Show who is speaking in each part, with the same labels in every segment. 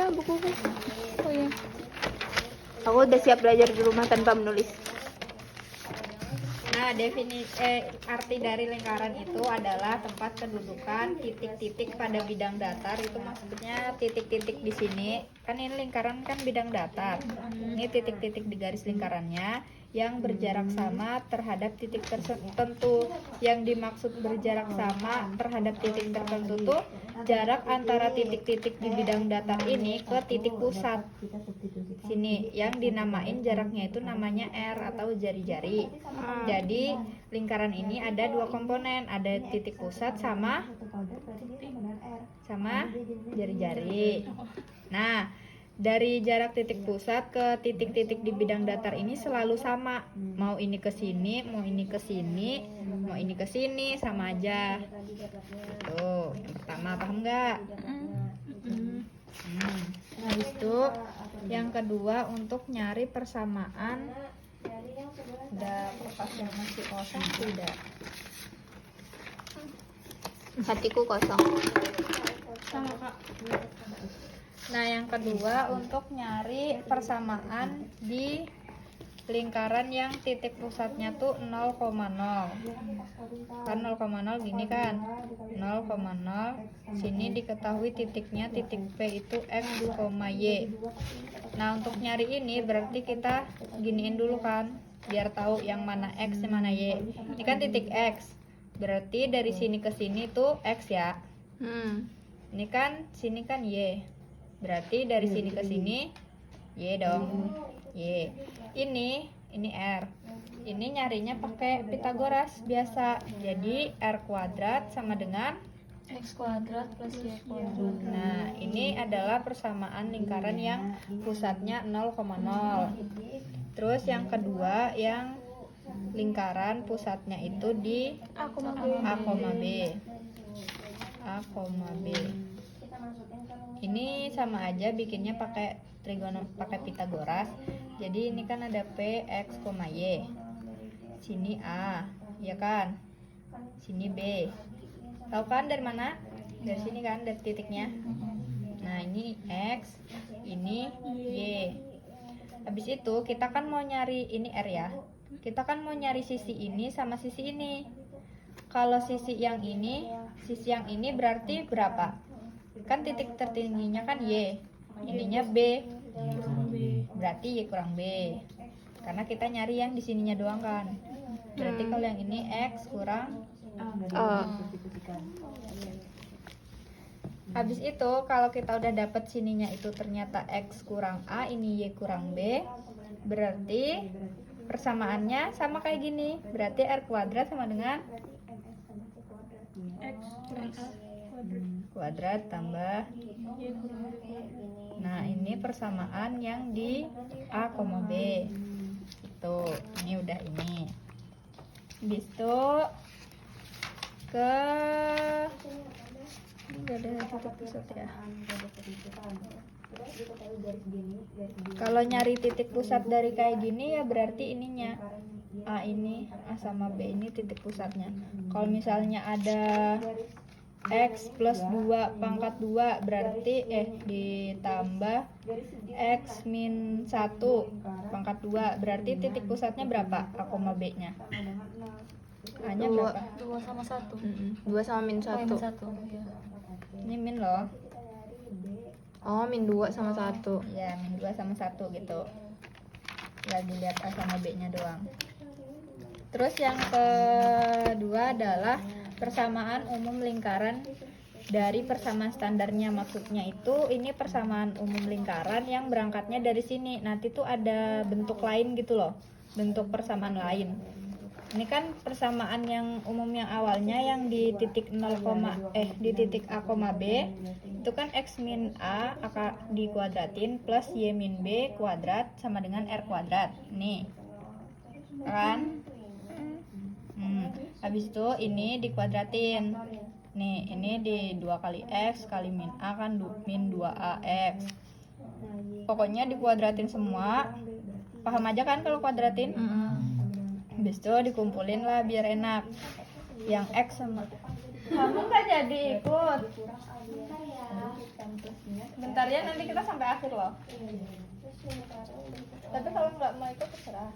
Speaker 1: mana bukuku? Oh iya. Aku udah siap belajar di rumah tanpa menulis.
Speaker 2: Nah, arti dari lingkaran itu adalah tempat kedudukan titik-titik pada bidang datar. Itu maksudnya titik-titik di sini. Kan ini lingkaran kan bidang datar. Ini titik-titik di garis lingkarannya yang berjarak sama terhadap titik tertentu. Yang dimaksud berjarak sama terhadap titik tertentu tuh jarak antara titik-titik di bidang datar ini ke titik pusat. Sini yang dinamain jaraknya itu namanya R atau jari-jari. Jadi lingkaran ini ada dua komponen, ada titik pusat sama jari-jari. Nah, dari jarak titik pusat ke titik-titik di bidang datar ini selalu sama. Mau ini ke sini, mau ini ke sini, mau ini ke sini, sama aja. Tuh, yang pertama paham nggak? Habis itu yang kedua untuk nyari persamaan. Udah kertas yang masih kosong tidak?
Speaker 1: Hatiku kosong.
Speaker 2: Sama Kak. Nah, yang kedua untuk nyari persamaan di lingkaran yang titik pusatnya tuh 0,0. Kan 0,0 gini kan. 0,0. Sini diketahui titiknya titik P itu X, Y. Nah, untuk nyari ini berarti kita giniin dulu kan, biar tahu yang mana X, yang mana Y. Ini kan titik X. Berarti dari sini ke sini tuh X ya. Ini kan sini kan Y. Berarti dari sini ke sini Y dong. Y. Ini R. Ini nyarinya pakai Pitagoras biasa. Jadi R kuadrat sama dengan
Speaker 3: X kuadrat plus Y kuadrat.
Speaker 2: Nah, ini adalah persamaan lingkaran yang pusatnya 0,0. Terus yang kedua yang lingkaran pusatnya itu di A, B. Ini sama aja bikinnya pakai Pitagoras. Jadi ini kan ada P, X, Y. Sini A, ya kan? Sini B. Tahu kan dari mana? Dari sini kan, dari titiknya. Nah, ini X, ini Y. Habis itu kita kan mau nyari ini R ya. Kita kan mau nyari sisi ini sama sisi ini. Kalau sisi yang ini berarti berapa? Kan titik tertingginya kan Y. Ininya B. Berarti Y kurang B. Karena kita nyari yang di sininya doang kan. Berarti kalau yang ini X kurang Habis itu kalau kita udah dapet sininya itu ternyata X kurang A, ini Y kurang B, berarti persamaannya sama kayak gini. Berarti R kuadrat sama dengan
Speaker 3: X kurang A
Speaker 2: kuadrat tambah. Nah, ini persamaan yang di A, B. Itu, ini udah ini. Habis itu ke nggak ada titik pusat ya. Kalau nyari titik pusat dari kayak gini ya berarti ininya A sama B ini titik pusatnya. Kalau misalnya ada X plus 2 pangkat 2 berarti ditambah X min 1 pangkat 2 berarti titik pusatnya berapa? A, B nya A-nya berapa?
Speaker 3: 2 sama 1.
Speaker 1: 2 sama min 1.
Speaker 3: Ya.
Speaker 2: Ini min loh.
Speaker 1: Oh, min 2 sama 1.
Speaker 2: Ya, min 2 sama 1 gitu. Lagi lihat A sama B nya doang. Terus yang kedua adalah persamaan umum lingkaran dari persamaan standarnya. Maksudnya itu ini persamaan umum lingkaran yang berangkatnya dari sini. Nanti tuh ada bentuk lain gitu loh. Bentuk persamaan lain. Ini kan persamaan yang umum yang awalnya yang di titik di titik A, B itu kan X min A dikuadratin plus Y min B kuadrat sama dengan R kuadrat. Nih kan? Habis itu ini dikuadratin. Nih, ini di 2 kali X kali min A kan min 2AX. Pokoknya dikuadratin semua. Paham aja kan kalau kuadratin? Habis itu dikumpulin lah biar enak. Yang X sama kamu nggak jadi ikut. Bentar ya, nanti kita sampai akhir loh. Tapi kalau nggak mau ikut terserah.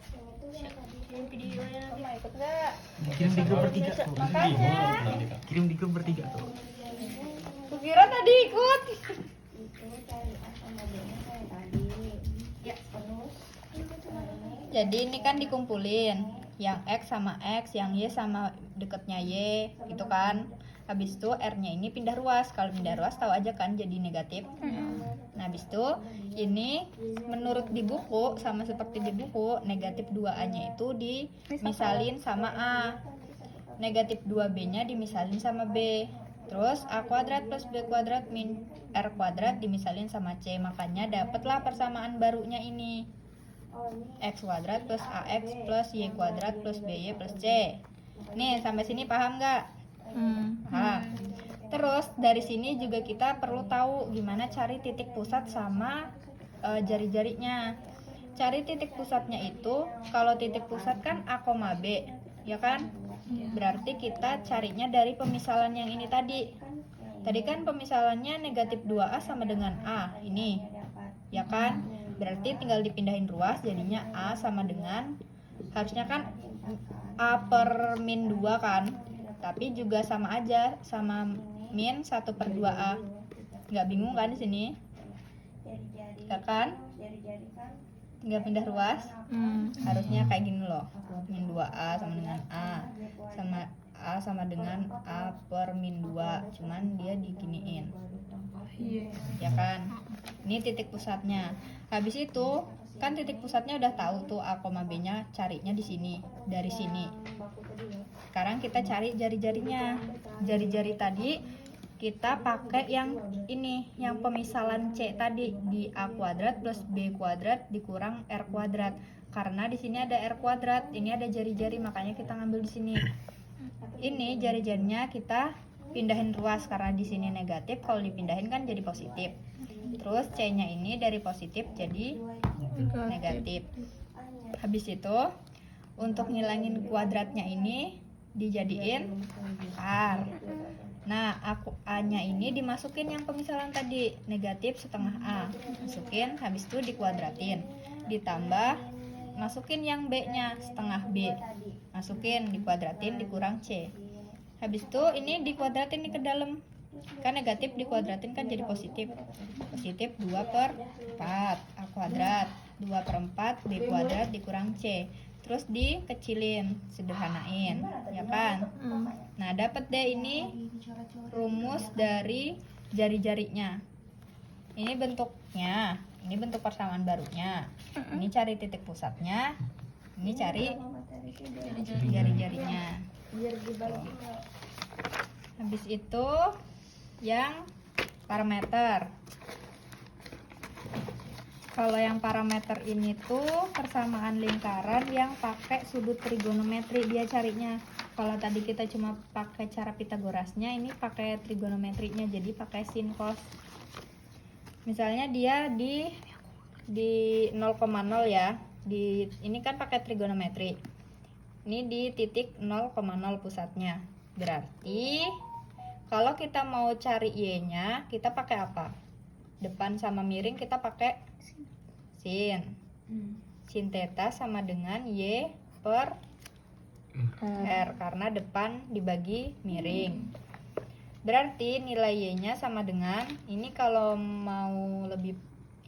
Speaker 3: Videonya
Speaker 2: Kamu mau ikut nggak?
Speaker 4: Kirim di grup bertiga tuh.
Speaker 2: Makanya.
Speaker 4: Kirim di grup bertiga tuh.
Speaker 2: Kukira tadi ikut. Jadi ini kan dikumpulin yang X sama X, yang Y sama deketnya Y, gitu kan. Habis itu R-nya ini pindah ruas. Kalau pindah ruas tahu aja kan jadi negatif. Nah, habis itu ini menurut di buku sama seperti di buku, negatif 2A-nya itu dimisalin sama A. Negatif 2B-nya dimisalin sama B. Terus A kuadrat plus B kuadrat min R kuadrat dimisalin sama C. Makanya dapatlah persamaan barunya ini. X kuadrat plus AX plus Y kuadrat plus BY plus C. Nih, sampai sini paham nggak? Paham. Terus dari sini juga kita perlu tahu gimana cari titik pusat sama jari-jarinya. Cari titik pusatnya itu, kalau titik pusat kan A, B, ya kan? Berarti kita carinya dari pemisalan yang ini tadi. Tadi kan pemisalannya negatif 2A sama dengan A, ini, ya kan? Berarti tinggal dipindahin ruas, jadinya A sama dengan, harusnya kan A per min 2 kan? Tapi juga sama aja, sama min 1/2A. Nggak bingung kan di sini? Ya kan? Tinggal pindah ruas. Harusnya kayak gini loh. Min 2A sama dengan A. Sama dengan A per min 2. Cuman dia diginiin. Ya kan? Ini titik pusatnya. Habis itu kan titik pusatnya udah tahu tuh A, B-nya carinya di sini, dari sini. Sekarang kita cari jari-jarinya. Jari-jari tadi kita pakai yang ini, yang pemisalan C tadi, di A kuadrat plus B kuadrat dikurang R kuadrat. Karena di sini ada R kuadrat, ini ada jari-jari, makanya kita ngambil di sini. Ini jari-jarinya kita pindahin ruas karena di sini negatif, kalau dipindahin kan jadi positif. Terus C-nya ini dari positif jadi negatif. Habis itu untuk ngilangin kuadratnya ini dijadiin akar. Nah, A-nya ini dimasukin yang pemisalan tadi, negatif setengah A. Masukin, habis itu dikuadratin. Ditambah, masukin yang B-nya, setengah B. Masukin, dikuadratin, dikurang C. Habis itu ini dikuadratin nih ke dalam. Kan negatif dikuadratin kan jadi positif. Positif 2/4 A kuadrat. 2/4 B kuadrat dikurang C. Terus dikecilin, sederhanain, ya kan? Nah, dapat deh ini rumus dari jari-jarinya. Ini bentuknya, ini bentuk persamaan barunya. Ini cari titik pusatnya, ini cari jari-jarinya. Habis itu yang parameter. Kalau yang parameter ini tuh persamaan lingkaran yang pakai sudut trigonometri dia carinya. Kalau tadi kita cuma pakai cara Pitagorasnya, ini pakai trigonometrinya, jadi pakai sin cos. Misalnya dia di 0,0 ya. Ini kan pakai trigonometri. Ini di titik 0,0 pusatnya. Berarti kalau kita mau cari Y-nya, kita pakai apa? Depan sama miring kita pakai sin. Sin theta sama dengan Y per R karena depan dibagi miring. Berarti nilai Y-nya sama dengan, ini kalau mau lebih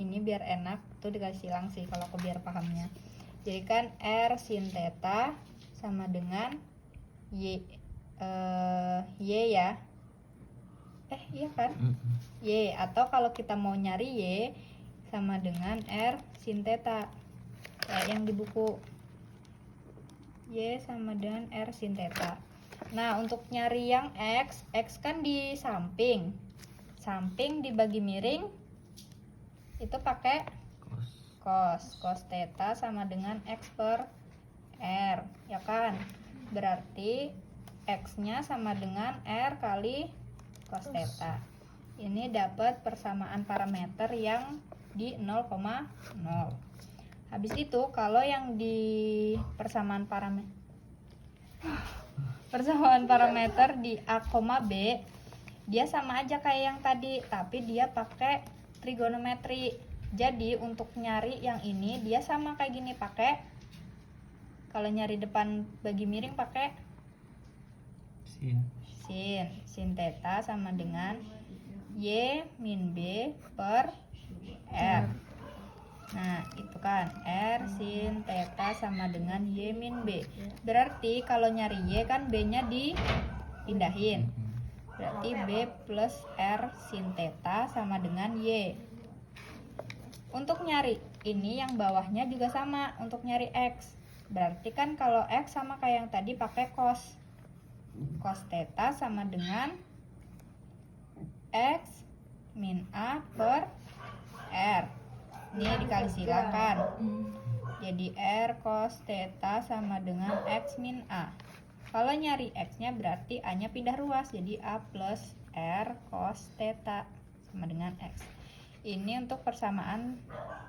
Speaker 2: ini biar enak tuh dikasih silang sih kalau aku biar pahamnya. Jadi kan R sin theta sama dengan Y ya. Iya kan? Y, atau kalau kita mau nyari Y sama dengan R sin theta. Yang di buku Y sama dengan R sin theta. Nah, untuk nyari yang X kan di samping. Samping dibagi miring itu pakai cos theta sama dengan X per R, ya kan? Berarti X-nya sama dengan R kali cos theta. Ini dapat persamaan parameter yang di 0,0. Habis itu kalau yang di persamaan parameter di A, B dia sama aja kayak yang tadi, tapi dia pakai trigonometri. Jadi untuk nyari yang ini dia sama kayak gini, pakai kalau nyari depan bagi miring pakai sin theta sama dengan y min b per r. Nah itu kan r sin theta sama dengan y min b. Berarti kalau nyari y kan b nya dipindahin, berarti b plus r sin theta sama dengan y. Untuk nyari ini yang bawahnya juga sama, untuk nyari x. Berarti kan kalau x sama kayak yang tadi pakai cos theta sama dengan x min a per r. Ini dikali silakan. Jadi r cos theta sama dengan x min a. Kalau nyari x-nya berarti a-nya pindah ruas, jadi a plus r cos theta sama dengan x. Ini untuk persamaan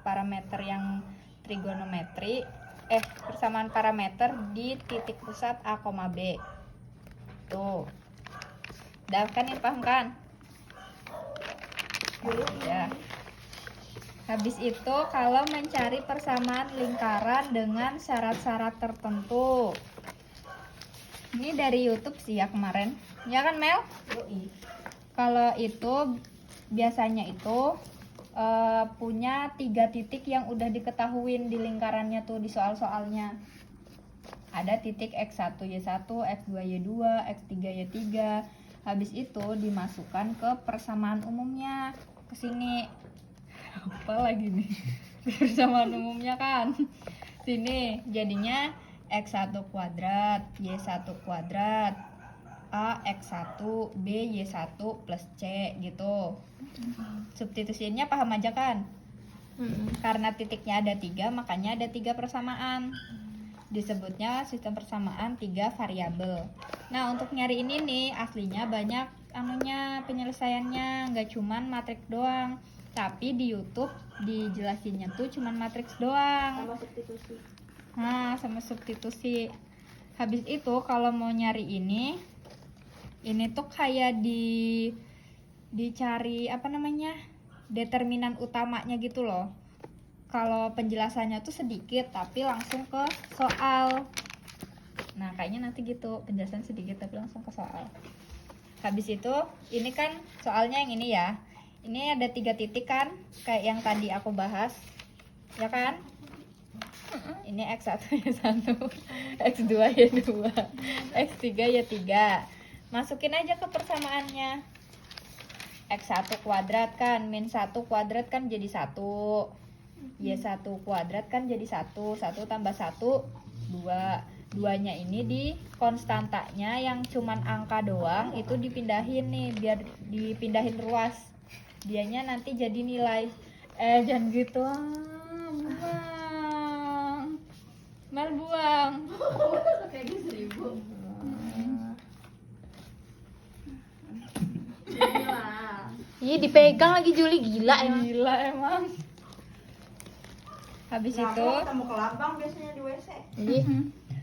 Speaker 2: parameter yang trigonometri, persamaan parameter di titik pusat A, B. Tuh. Udah kan ini paham kan? Ya. Habis itu kalau mencari persamaan lingkaran dengan syarat-syarat tertentu. Ini dari YouTube sih ya kemarin. Ya kan Mel? Kalau itu biasanya itu punya 3 titik yang udah diketahuin di lingkarannya tuh di soal-soalnya. Ada titik x1 y1, x2 y2, x3 y3. Habis itu dimasukkan ke persamaan umumnya ke sini. Apa lagi nih? Persamaan umumnya kan. Sini jadinya x1 kuadrat, y1 kuadrat, a x1, b y1 plus c gitu. Substitusinya paham aja kan? Karena titiknya ada 3, makanya ada 3 persamaan. Disebutnya sistem persamaan 3 variabel. Nah untuk nyari ini nih aslinya banyak penyelesaiannya, nggak cuman matriks doang. Tapi di YouTube dijelasinnya tuh cuman matriks doang.
Speaker 3: Sama substitusi.
Speaker 2: Nah sama substitusi. Habis itu kalau mau nyari ini tuh kayak dicari determinan utamanya gitu loh. Kalau penjelasannya tuh sedikit tapi langsung ke soal. Nah kayaknya nanti gitu, penjelasan sedikit tapi langsung ke soal. Habis itu ini kan soalnya yang ini ya. Ini ada 3 titik kan, kayak yang tadi aku bahas, ya kan? Ini x1 y1, x2 y2, x3 y3. Masukin aja ke persamaannya. X1 kuadrat kan, min 1 kuadrat kan jadi 1. Y1 kuadrat kan jadi 1. 1 tambah 1, 2. 2-nya ini di konstantanya yang cuman angka doang, itu dipindahin nih, biar dipindahin ruas. Dianya nanti jadi nilai. Jangan gitu. Buang. Mel buang.
Speaker 3: Kayak di 1000.
Speaker 1: Iya dipegang lagi Juli, gila emang.
Speaker 2: Gila emang. Habis itu
Speaker 3: Ketemu ke lapang biasanya di WC.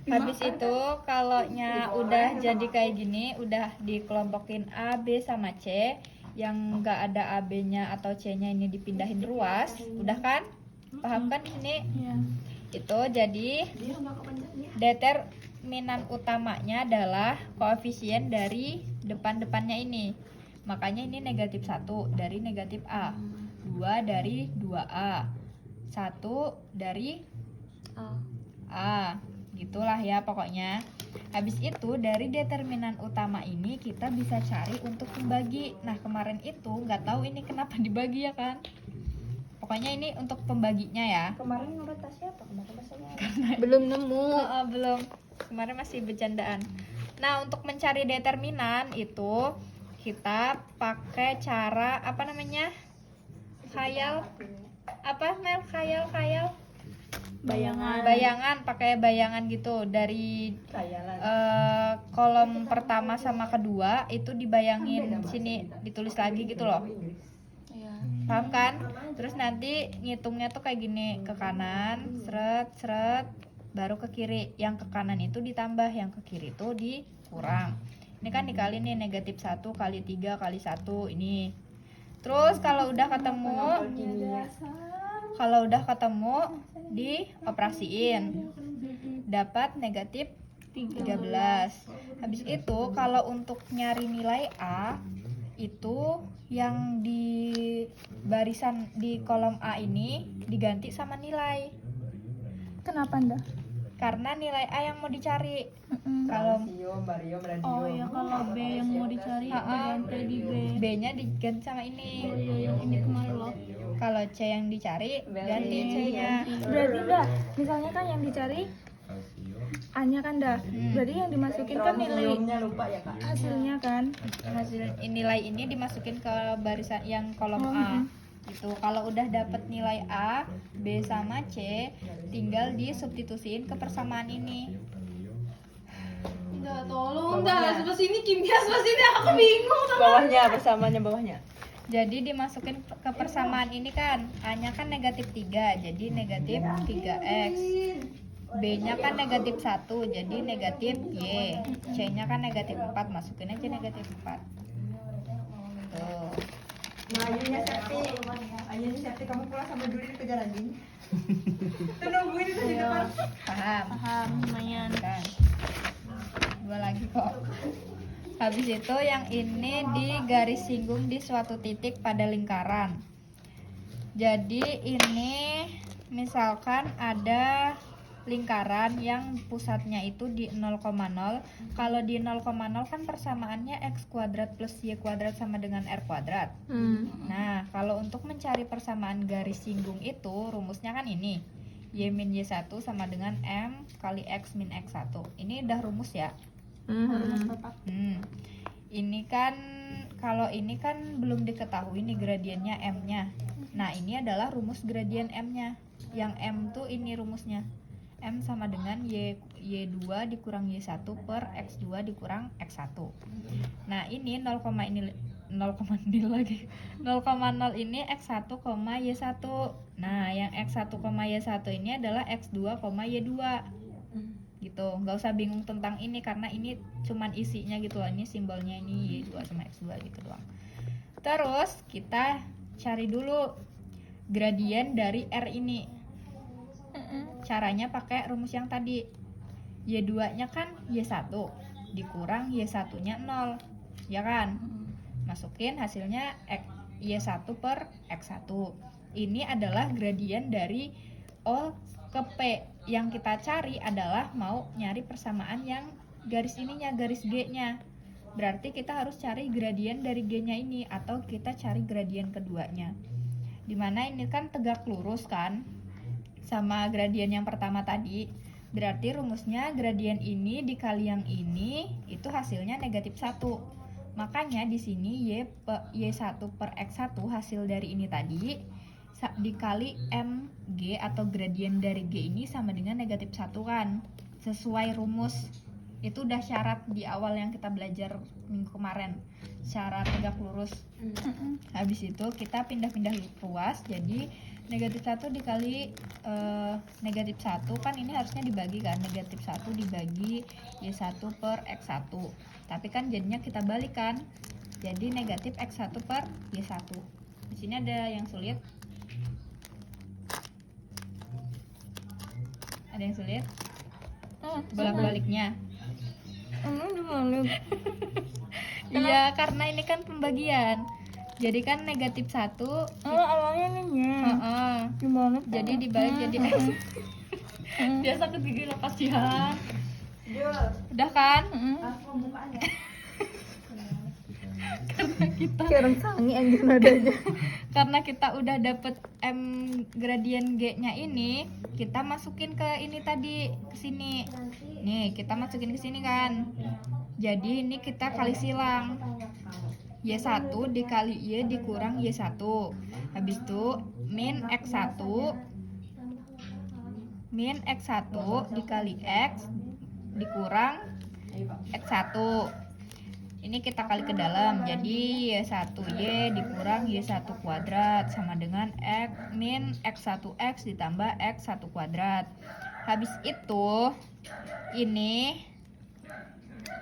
Speaker 2: habis itu kalau udah jadi kayak gini, udah dikelompokin A, B sama C, yang enggak ada AB-nya atau C-nya ini dipindahin ruas, udah kan? Paham kan ini? Iya. Itu jadi determinan utamanya adalah koefisien dari depan-depannya ini. Makanya ini negatif 1 dari negatif A, 2 dari 2A, 1 dari A, gitulah ya pokoknya. Habis itu dari determinan utama ini kita bisa cari untuk pembagi. Nah kemarin itu nggak tahu ini kenapa dibagi ya kan. Pokoknya ini untuk pembaginya ya.
Speaker 3: Kemarin ngebahas siapa? Kemarin bahasanya
Speaker 1: Belum nemu.
Speaker 2: Belum, kemarin masih bercandaan. Nah untuk mencari determinan itu kita pakai cara khayal bayangan, pakai bayangan gitu. Dari kolom pertama sama kedua itu dibayangin, sini ditulis lagi gitu loh. Paham kan? Terus nanti ngitungnya tuh kayak gini, ke kanan seret baru ke kiri. Yang ke kanan itu ditambah, yang ke kiri itu dikurang. Ini kan dikali nih negatif 1 kali 3 kali 1 ini. Terus kalau udah ketemu dioperasiin. Dapat negatif 13. Habis itu kalau untuk nyari nilai A itu yang di barisan di kolom A ini diganti sama nilai.
Speaker 1: Kenapa ndak?
Speaker 2: Karena nilai A yang mau dicari. Kalau
Speaker 1: Oh ya, kalau B yang mau dicari diganti di B.
Speaker 2: B-nya diganti sama ini.
Speaker 1: Yang ini kemarin loh.
Speaker 2: Kalau C yang dicari ganti C-nya.
Speaker 1: Berarti dah, misalnya kan yang dicari A-nya kan dah. Berarti yang dimasukin kan nilai
Speaker 3: lupa ya kak.
Speaker 1: hasilnya kan.
Speaker 2: Hasil nilai ini dimasukin ke barisan yang kolom A. Itu kalau udah dapet nilai A, B sama C, tinggal disubstitusiin ke persamaan ini.
Speaker 1: Enggak, tolong enggak. Sebelah sini kimia, sebelah sini aku bingung.
Speaker 3: Bawahnya, bersamanya bawahnya.
Speaker 2: Jadi dimasukin ke persamaan ini kan, A-nya kan negatif 3, jadi negatif 3x. B-nya kan negatif 1, jadi negatif Y. C-nya kan negatif 4, masukin aja negatif 4. Tuh.
Speaker 3: Nah, Ayunya Septi, kamu pulang sama Duri dikejar anjing. Tuh nungguin itu di depan.
Speaker 2: Paham?
Speaker 1: Lumayan.
Speaker 2: Kan. Dua lagi kok. Habis itu yang ini digaris singgung di suatu titik pada lingkaran. Jadi ini misalkan ada lingkaran yang pusatnya itu di 0,0. Kalau di 0,0 kan persamaannya x kuadrat plus y kuadrat sama dengan r kuadrat. Nah, kalau untuk mencari persamaan garis singgung itu rumusnya kan ini. Y min y1 sama dengan m kali x min x1. Ini udah rumus ya. Ini kan kalau ini kan belum diketahui nih gradiennya m-nya. Nah, ini adalah rumus gradien m-nya. Yang m tuh ini rumusnya. M sama dengan y2 dikurang y1 per x2 dikurang x1. Nah, ini 0, ini 0,0 lagi. 0,0 ini x1, y1. Nah, yang x1, y1 ini adalah x2, y2. Gitu. Nggak usah bingung tentang ini karena ini cuman isinya gitu loh. Ini simbolnya ini y2 sama x2 gitu doang. Terus kita cari dulu gradien dari r ini. Caranya pakai rumus yang tadi. Y2-nya kan Y1 dikurang Y1-nya 0. Ya kan? Masukin hasilnya Y1 per X1. Ini adalah gradien dari O ke P. Yang kita cari adalah mau nyari persamaan yang garis ininya, garis G-nya. Berarti kita harus cari gradien dari G-nya ini atau kita cari gradien keduanya. Dimana ini kan tegak lurus kan? Sama gradien yang pertama tadi, berarti rumusnya gradien ini dikali yang ini itu hasilnya negatif 1. Makanya di sini y1 per x1 hasil dari ini tadi dikali mg atau gradien dari g ini sama dengan negatif 1 kan, sesuai rumus. Itu udah syarat di awal yang kita belajar minggu kemarin, syarat tegak lurus. Habis itu kita pindah-pindah ruas, jadi negatif 1 dikali negatif 1 kan ini harusnya dibagi kan, negatif 1 dibagi y1 per x1, tapi kan jadinya kita balikan, jadi negatif x1 per y1. Di sini ada yang sulit? Ada yang sulit? Bolak-baliknya. Iya, karena ini kan pembagian. Jadi kan negatif 1.
Speaker 1: Awalnya ini gimana?
Speaker 2: Jadi dibalik jadi x. Biasa ke gigi lepas ya. Udah kan?
Speaker 1: Kayak orang sangi anjir nadanya.
Speaker 2: Karena kita udah dapet m gradien g-nya ini, kita masukin ke ini tadi, ke sini. Nih, kita masukin ke sini kan. Jadi ini kita kali silang. Y1 dikali Y dikurang Y1. Habis itu min X1 dikali X dikurang X1. Ini kita kali ke dalam, jadi Y1Y dikurang Y1 kuadrat sama dengan X min X1X ditambah X1 kuadrat. Habis itu ini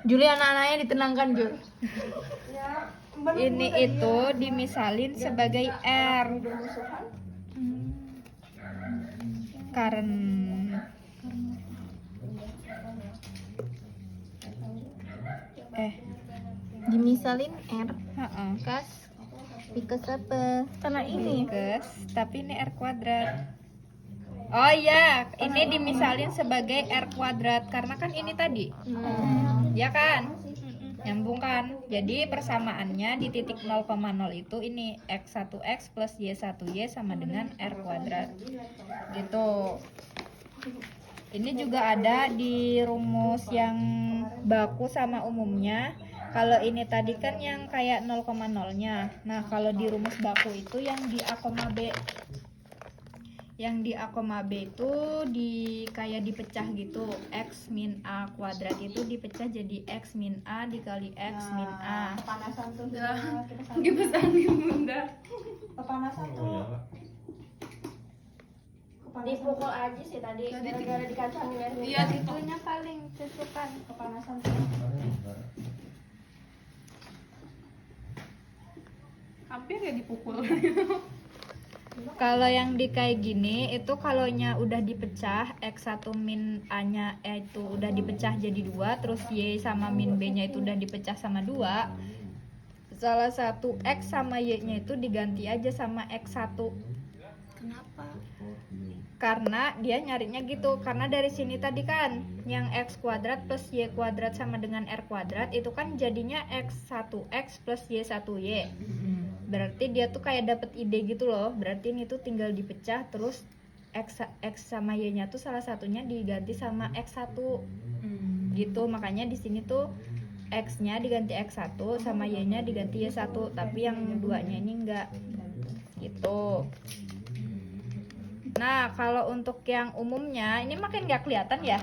Speaker 2: Juli anak-anaknya ditenangkan, Jul.
Speaker 3: Ya,
Speaker 2: Ini itu dimisalin sebagai R. Karena
Speaker 5: Dimisalin R.
Speaker 2: heeh.
Speaker 5: Kas. Because apa?
Speaker 1: Karena ini.
Speaker 2: Guys, tapi ini R kuadrat. Oh iya, ini dimisalin sebagai R kuadrat karena kan ini tadi. Ya kan? Nyambung kan? Jadi persamaannya di titik 0,0 itu ini X1X plus Y1Y sama dengan R kuadrat. Gitu. Ini juga ada di rumus yang baku sama umumnya. Kalau ini tadi kan yang kayak 0,0-nya. Nah, kalau di rumus baku itu yang di A, B. Yang di A, B itu kayak dipecah gitu. X min A kuadrat itu dipecah jadi X min A dikali X min A.
Speaker 3: Kepanasan tuh.
Speaker 2: Dipesanin bunda.
Speaker 3: Kepanasan tuh.
Speaker 1: Dipukul aja sih tadi. Gara-gara dikacangin ya.
Speaker 2: Iya, itunya paling tusukan.
Speaker 3: Kepanasan tuh.
Speaker 2: Hampir ya dipukul. Kalau yang di kayak gini itu kalaunya udah dipecah X1 min A-nya itu udah dipecah jadi 2, terus Y sama min B-nya itu udah dipecah sama 2. Salah satu X sama Y-nya itu diganti aja sama X1.
Speaker 5: Kenapa?
Speaker 2: Karena dia nyarinya gitu, karena dari sini tadi kan yang X kuadrat plus Y kuadrat sama dengan R kuadrat itu kan jadinya X1X plus Y1Y. Berarti dia tuh kayak dapet ide gitu loh. Berarti ini tuh tinggal dipecah, terus X sama Y-nya tuh salah satunya diganti sama X1. Gitu, makanya di sini tuh X-nya diganti X1 sama Y-nya diganti Y1, tapi yang duanya ini enggak. Gitu. Nah, kalau untuk yang umumnya ini makin nggak kelihatan ya.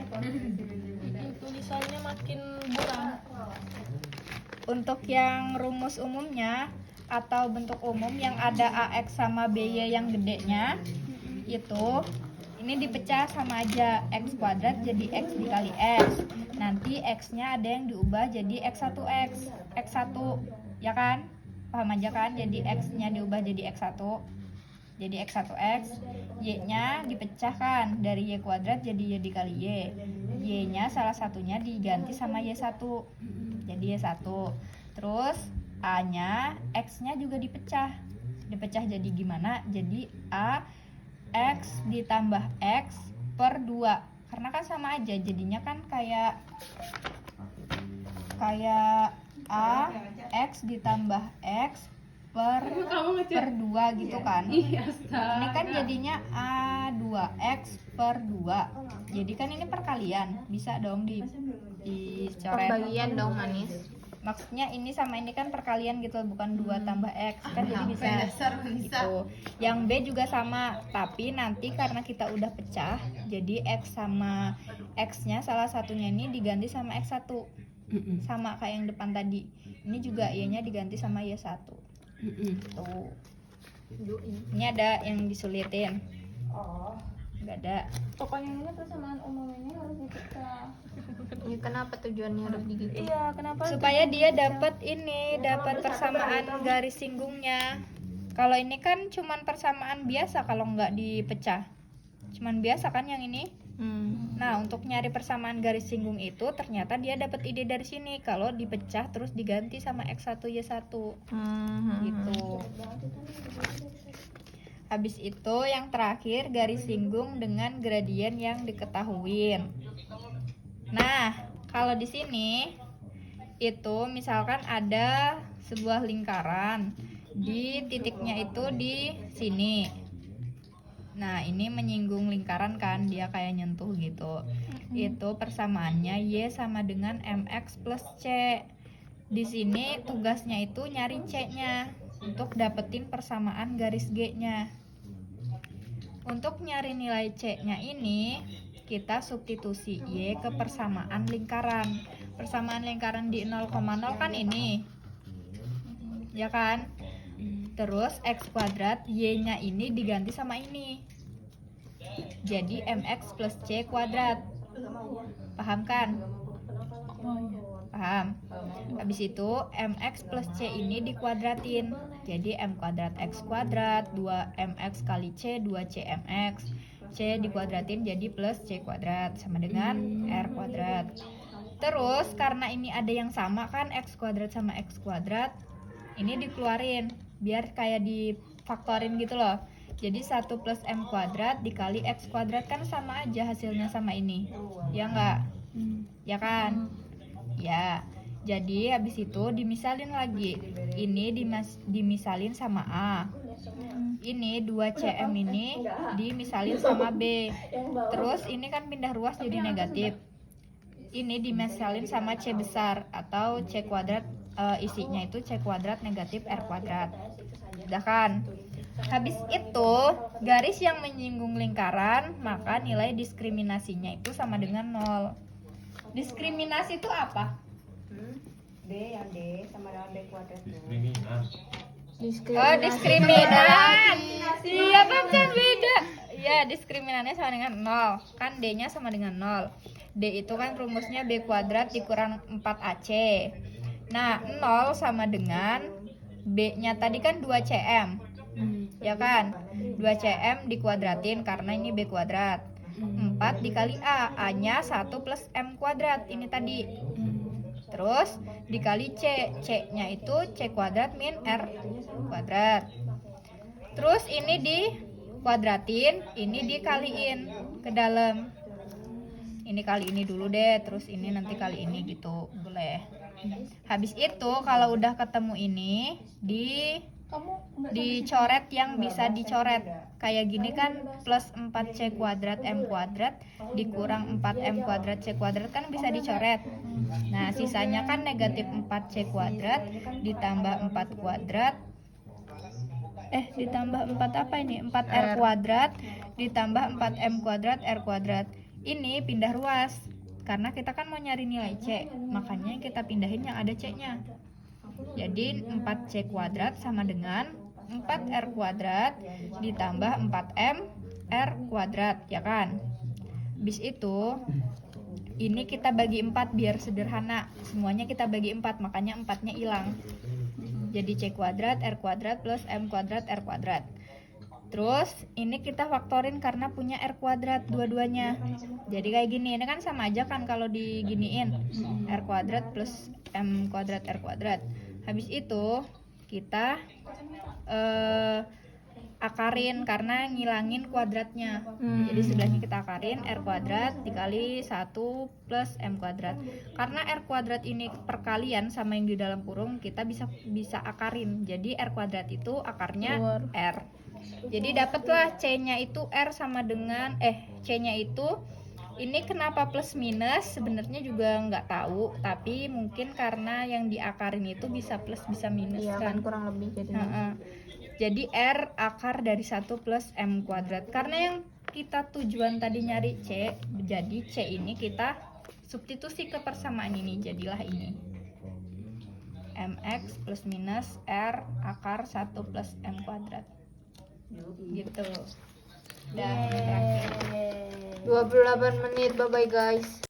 Speaker 5: Tulisannya makin buram.
Speaker 2: Untuk yang rumus umumnya atau bentuk umum yang ada AX sama BY yang gedenya itu ini dipecah sama aja X kuadrat jadi X dikali X. Nanti X-nya ada yang diubah jadi X1X, X1, ya kan? Paham aja kan? Jadi X-nya diubah jadi X1. Jadi X1X, Y-nya dipecahkan dari Y kuadrat jadi Y dikali Y. Y-nya salah satunya diganti sama Y1. Jadi Y1. Terus A-nya, X-nya juga dipecah. Dipecah jadi gimana? Jadi A X ditambah X per 2. Karena kan sama aja, jadinya kan kayak A X ditambah X per 2 gitu kan. Ini kan jadinya A2X per 2. Jadi kan ini perkalian, bisa dong dicoret.
Speaker 5: Pembagian dong manis.
Speaker 2: Maksudnya ini sama ini kan perkalian gitu, bukan 2 tambah X kan, jadi bisa gitu. Yang B juga sama, tapi nanti karena kita udah pecah, jadi X sama X-nya salah satunya ini diganti sama X1. Sama kayak yang depan tadi. Ini juga Y-nya diganti sama Y1. Tuh. Ini ada yang disulitin.
Speaker 3: Oh.
Speaker 2: Enggak ada.
Speaker 1: Pokoknya ini persamaan umum ini harus dipecah.
Speaker 5: Ya, kenapa tujuannya harus begitu?
Speaker 1: Iya, kenapa?
Speaker 2: Supaya dia dapat persamaan garis singgungnya. Kalau ini kan cuman persamaan biasa kalau nggak dipecah. Cuman biasa kan yang ini. Nah, untuk nyari persamaan garis singgung itu ternyata dia dapat ide dari sini kalau dipecah terus diganti sama X1 Y1. Gitu. Habis itu yang terakhir garis singgung dengan gradien yang diketahuin. Nah, kalau di sini itu misalkan ada sebuah lingkaran, di titiknya itu di sini. Nah, ini menyinggung lingkaran kan, dia kayak nyentuh gitu. Itu persamaannya Y sama dengan MX plus C. Di sini tugasnya itu nyari C-nya untuk dapetin persamaan garis G-nya. Untuk nyari nilai C-nya ini, kita substitusi Y ke persamaan lingkaran. Persamaan lingkaran di 0,0 kan ini. Ya kan? Terus X kuadrat, Y-nya ini diganti sama ini. Jadi MX plus C kuadrat. Paham kan? Paham? Habis itu mx plus c ini dikuadratin. Jadi m kuadrat x kuadrat 2mx kali c 2cmx. C dikuadratin jadi plus c kuadrat sama dengan r kuadrat. Terus karena ini ada yang sama kan, x kuadrat sama x kuadrat, ini dikeluarin biar kayak difaktorin gitu loh. Jadi 1 plus m kuadrat dikali x kuadrat kan sama aja hasilnya sama ini. Ya enggak? Ya kan? Ya. Jadi habis itu dimisalin lagi. Ini dimisalin sama A. Ini 2cm ini dimisalin sama B. Terus ini kan pindah ruas jadi negatif. Ini dimisalin sama C besar atau C kuadrat, isinya itu C kuadrat negatif R kuadrat. Udah kan? Habis itu garis yang menyinggung lingkaran, maka nilai diskriminasinya itu sama dengan 0. Diskriminasi itu apa?
Speaker 3: D yang D sama dengan B kuadrat.
Speaker 2: Oh, diskriminan. Iya kan beda. Ya, diskriminannya sama dengan 0. Kan D-nya sama dengan 0. D itu kan rumusnya B kuadrat dikurang 4AC. Nah, 0 sama dengan B-nya tadi kan 2cm. Ya kan? 2cm dikuadratin karena ini B kuadrat. 4 dikali A. A-nya 1 plus M kuadrat. Ini tadi. Terus dikali C. C-nya itu C kuadrat min R kuadrat. Terus ini dikuadratin, ini dikaliin ke dalam. Ini kali ini dulu deh, terus ini nanti kali ini gitu. Boleh. Habis itu kalau udah ketemu ini dicoret yang bisa dicoret. Kayak gini kan plus 4c kuadrat m kuadrat dikurang 4m kuadrat c kuadrat kan bisa dicoret. Nah, sisanya kan negatif 4c kuadrat ditambah 4 kuadrat ditambah 4 apa ini? 4r kuadrat ditambah 4m kuadrat r kuadrat. Ini pindah ruas. Karena kita kan mau nyari nilai c, makanya kita pindahin yang ada c-nya. Jadi 4c kuadrat sama dengan 4r kuadrat ditambah 4m r kuadrat, ya kan? Habis itu ini kita bagi 4 biar sederhana. Semuanya kita bagi 4, makanya 4-nya hilang. Jadi c kuadrat r kuadrat plus m kuadrat r kuadrat. Terus ini kita faktorin karena punya r kuadrat dua-duanya. Jadi kayak gini, ini kan sama aja kan kalau diginiin. R kuadrat plus m kuadrat r kuadrat. Habis itu kita akarin karena ngilangin kuadratnya. Jadi sebelahnya kita akarin r kuadrat dikali 1 plus m kuadrat. Karena r kuadrat ini perkalian sama yang di dalam kurung, kita bisa akarin. Jadi r kuadrat itu akarnya r. Jadi dapatlah c-nya itu r sama dengan c-nya itu ini kenapa plus minus sebenarnya juga nggak tahu, tapi mungkin karena yang diakarin itu bisa plus bisa minus kan
Speaker 5: kurang lebih jadi.
Speaker 2: Jadi r akar dari 1 plus m kuadrat. Karena yang kita tujuan tadi nyari c, jadi c ini kita substitusi ke persamaan ini, jadilah ini mx plus minus r akar 1 plus m kuadrat gitu. Dan
Speaker 5: 28 menit, bye bye guys.